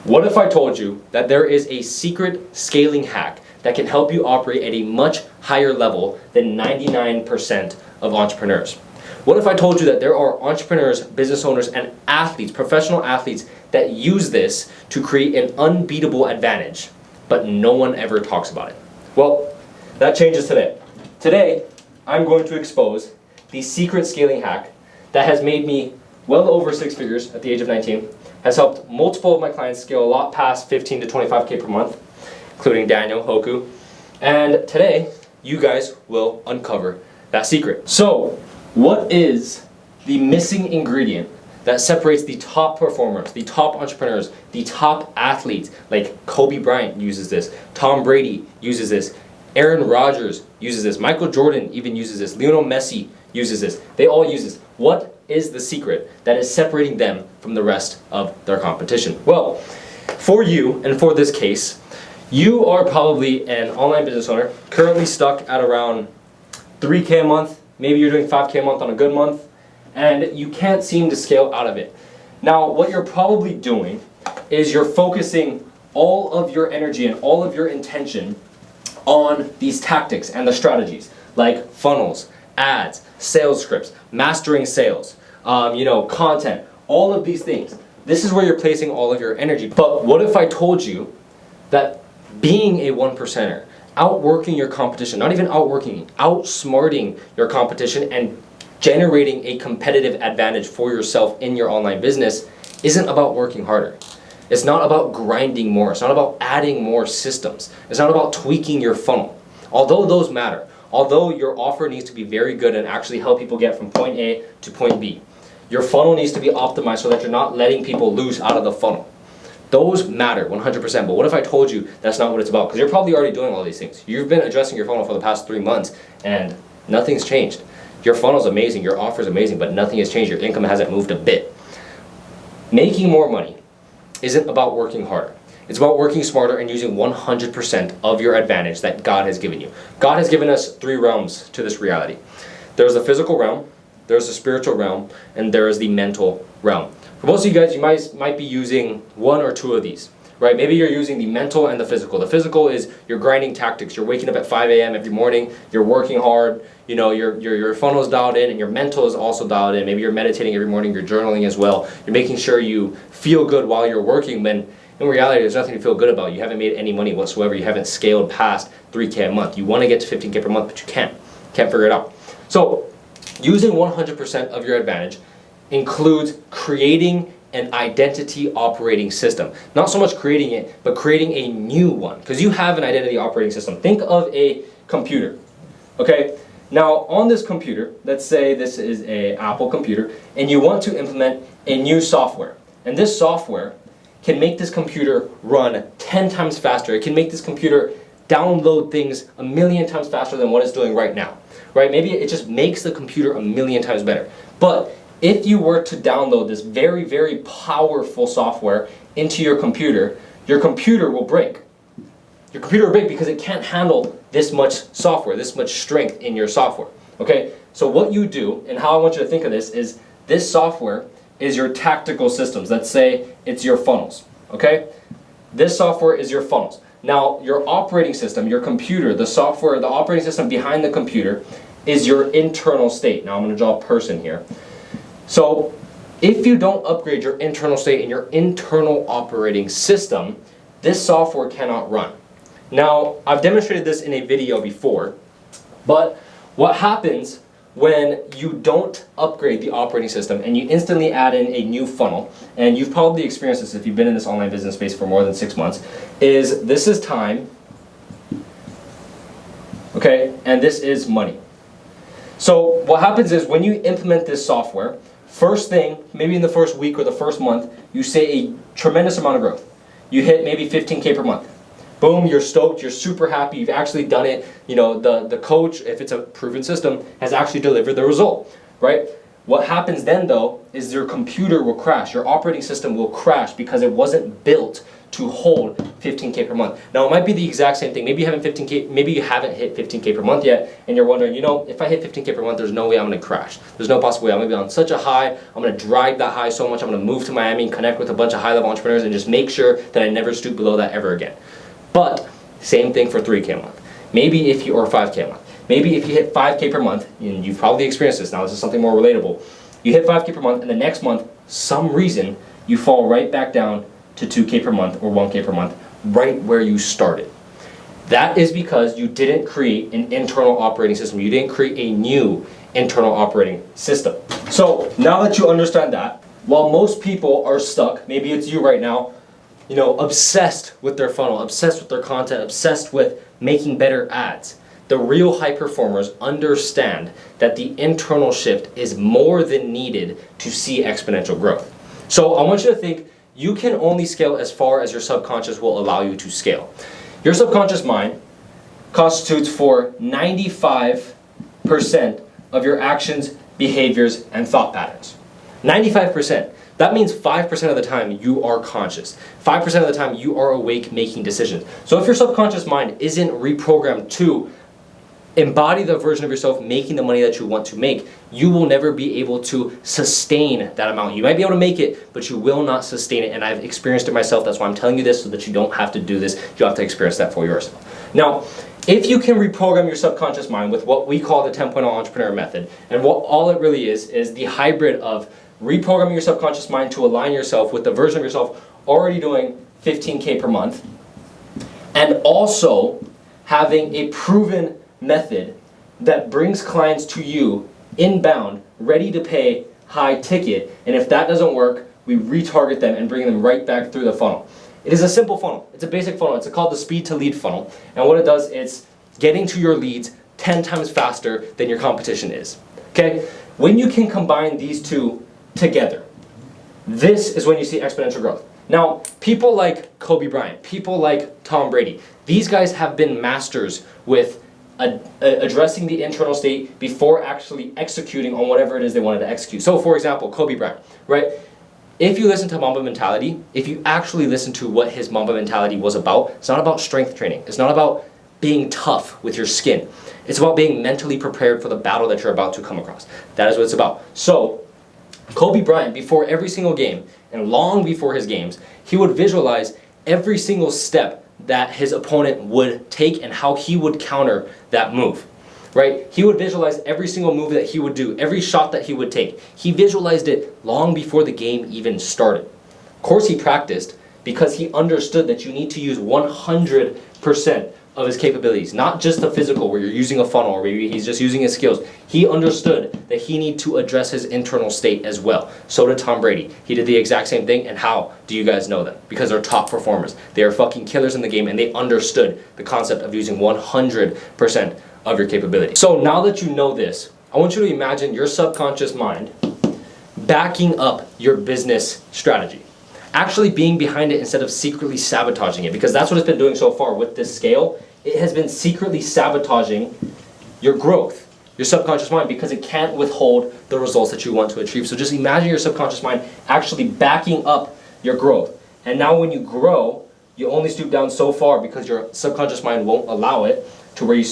What if I told you that there is a secret scaling hack that can help you operate at a much higher level than 99% of entrepreneurs? What if I told you that there are entrepreneurs, business owners, and athletes, professional athletes, that use this to create an unbeatable advantage, but no one ever talks about it? Well, that changes today. Today, I'm going to expose the secret scaling hack that has made me well over six figures at the age of 19, has helped multiple of my clients scale a lot past 15 to 25K per month, including Daniel, Hoku. And today, you guys will uncover that secret. So, what is the missing ingredient that separates the top performers, the top entrepreneurs, the top athletes? Like Kobe Bryant uses this, Tom Brady uses this, Aaron Rodgers uses this, Michael Jordan even uses this, Lionel Messi uses this. They all use this. What is the secret that is separating them from the rest of their competition? Well, for you and for this case, you are probably an online business owner, currently stuck at around 3K a month. Maybe you're doing 5K a month on a good month, and you can't seem to scale out of it. Now, what you're probably doing is you're focusing all of your energy and all of your intention on these tactics and the strategies, like funnels, ads, sales scripts, mastering sales, content, all of these things. This is where you're placing all of your energy. But what if I told you that being a one percenter, outworking your competition, not even outworking, outsmarting your competition and generating a competitive advantage for yourself in your online business isn't about working harder. It's not about grinding more. It's not about adding more systems. It's not about tweaking your funnel. Although those matter, although your offer needs to be very good and actually help people get from point A to point B, your funnel needs to be optimized so that you're not letting people loose out of the funnel. Those matter 100%, but what if I told you that's not what it's about? Because you're probably already doing all these things. You've been addressing your funnel for the past 3 months and nothing's changed. Your funnel's amazing, your offer's amazing, but nothing has changed. Your income hasn't moved a bit. Making more money isn't about working harder. It's about working smarter and using 100% of your advantage that God has given you. God has given us 3 realms to this reality. There's the physical realm, there's the spiritual realm, and there is the mental realm. For most of you guys, you might be using one or two of these, right? Maybe you're using the mental and the physical. The physical is your grinding tactics. You're waking up at 5 a.m. every morning. You're working hard. Your funnel's dialed in, and your mental is also dialed in. Maybe you're meditating every morning. You're journaling as well. You're making sure you feel good while you're working. When in reality, there's nothing to feel good about. You haven't made any money whatsoever. You haven't scaled past 3K a month. You want to get to 15K per month, but you can't figure it out. So, using 100% of your advantage includes creating an identity operating system. Not so much creating it, but creating a new one. Because you have an identity operating system. Think of a computer, okay? Now, on this computer, let's say this is an Apple computer, and you want to implement a new software. And this software can make this computer run 10 times faster. It can make this computer download things 1,000,000 times faster than what it's doing right now, right? Maybe it just makes the computer 1,000,000 times better. But if you were to download this very, very powerful software into your computer will break. Your computer will break because it can't handle this much software, this much strength in your software, okay? So what you do, and how I want you to think of this software is your tactical systems. Let's say it's your funnels, okay? This software is your funnels. Now, your operating system, your computer, the software, the operating system behind the computer is your internal state. Now, I'm going to draw a person here. So, if you don't upgrade your internal state and your internal operating system, this software cannot run. Now, I've demonstrated this in a video before, but what happens when you don't upgrade the operating system and you instantly add in a new funnel, and you've probably experienced this if you've been in this online business space for more than 6 months, is this is time, okay, and this is money. So what happens is when you implement this software, first thing, maybe in the first week or the first month, you see a tremendous amount of growth. You hit maybe 15K per month. Boom, you're stoked, you're super happy, you've actually done it. The coach, if it's a proven system, has actually delivered the result, right? What happens then though, is your computer will crash. Your operating system will crash because it wasn't built to hold 15K per month. Now it might be the exact same thing. Maybe you haven't hit 15K per month yet, and you're wondering, if I hit 15K per month, there's no way I'm gonna crash. There's no possible way. I'm gonna be on such a high. I'm gonna drag that high so much. I'm gonna move to Miami and connect with a bunch of high-level entrepreneurs and just make sure that I never stoop below that ever again. But same thing for 3K a month. Maybe or 5K a month. Maybe if you hit 5K per month, and you've probably experienced this. Now this is something more relatable. You hit 5K per month, and the next month, some reason, you fall right back down to 2K per month or 1K per month, right where you started. That is because you didn't create an internal operating system. You didn't create a new internal operating system. So now that you understand that, while most people are stuck, maybe it's you right now, obsessed with their funnel, obsessed with their content, obsessed with making better ads. The real high performers understand that the internal shift is more than needed to see exponential growth. So I want you to think you can only scale as far as your subconscious will allow you to scale. Your subconscious mind constitutes for 95% of your actions, behaviors, and thought patterns. 95%. That means 5% of the time you are conscious. 5% of the time you are awake making decisions. So if your subconscious mind isn't reprogrammed to embody the version of yourself making the money that you want to make, you will never be able to sustain that amount. You might be able to make it, but you will not sustain it. And I've experienced it myself. That's why I'm telling you this, so that you don't have to do this. You have to experience that for yourself. Now, if you can reprogram your subconscious mind with what we call the 10.0 entrepreneur method, and what all it really is the hybrid of reprogramming your subconscious mind to align yourself with the version of yourself already doing 15K per month, and also having a proven method that brings clients to you inbound, ready to pay, high ticket, and if that doesn't work, we retarget them and bring them right back through the funnel. It is a simple funnel. It's a basic funnel. It's called the speed to lead funnel, and what it does is getting to your leads 10 times faster than your competition is. Okay? When you can combine these two together, this is when you see exponential growth. Now, people like Kobe Bryant, people like Tom Brady, these guys have been masters with addressing the internal state before actually executing on whatever it is they wanted to execute. So for example, Kobe Bryant, right? If you listen to Mamba Mentality, if you actually listen to what his Mamba Mentality was about, it's not about strength training. It's not about being tough with your skin. It's about being mentally prepared for the battle that you're about to come across. That is what it's about. So Kobe Bryant, before every single game, and long before his games, he would visualize every single step that his opponent would take and how he would counter that move, right? He would visualize every single move that he would do, every shot that he would take. He visualized it long before the game even started. Of course he practiced because he understood that you need to use 100% of his capabilities, not just the physical where you're using a funnel or maybe he's just using his skills. He understood that he needed to address his internal state as well. So did Tom Brady. He did the exact same thing, and how do you guys know that? Because they're top performers. They are fucking killers in the game, and they understood the concept of using 100% of your capability. So now that you know this, I want you to imagine your subconscious mind backing up your business strategy. Actually being behind it instead of secretly sabotaging it, because that's what it's been doing so far with this scale. It has been secretly sabotaging your growth, your subconscious mind, because it can't withhold the results that you want to achieve. So just imagine your subconscious mind actually backing up your growth. And now when you grow, you only stoop down so far because your subconscious mind won't allow it, to where you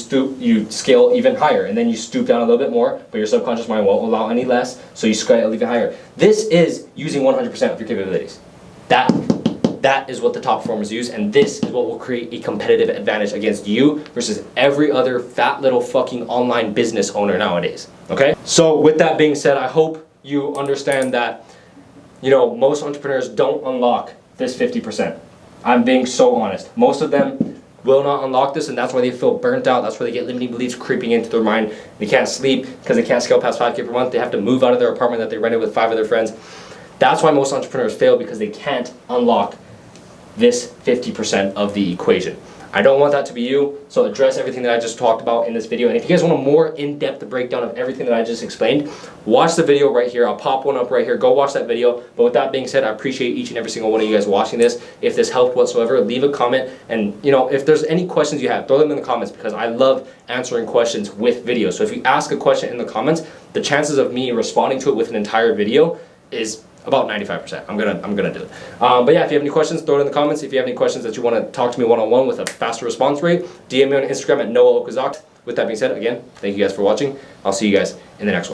scale even higher, and then you stoop down a little bit more, but your subconscious mind won't allow any less, so you scale even higher. This is using 100% of your capabilities. That is what the top performers use, and this is what will create a competitive advantage against you versus every other fat little fucking online business owner nowadays, okay? So with that being said, I hope you understand that, most entrepreneurs don't unlock this 50%. I'm being so honest. Most of them will not unlock this, and that's why they feel burnt out. That's why they get limiting beliefs creeping into their mind. They can't sleep because they can't scale past 5K per month. They have to move out of their apartment that they rented with 5 of their friends. That's why most entrepreneurs fail, because they can't unlock this 50% of the equation. I don't want that to be you, so address everything that I just talked about in this video. And if you guys want a more in-depth breakdown of everything that I just explained, watch the video right here. I'll pop one up right here. Go watch that video. But with that being said, I appreciate each and every single one of you guys watching this. If this helped whatsoever, leave a comment. And if there's any questions you have, throw them in the comments, because I love answering questions with videos. So if you ask a question in the comments, the chances of me responding to it with an entire video is About 95%. I'm gonna do it. But yeah, if you have any questions, throw it in the comments. If you have any questions that you want to talk to me one-on-one with a faster response rate, DM me on Instagram at Noah Okazaki. With that being said, again, thank you guys for watching. I'll see you guys in the next one.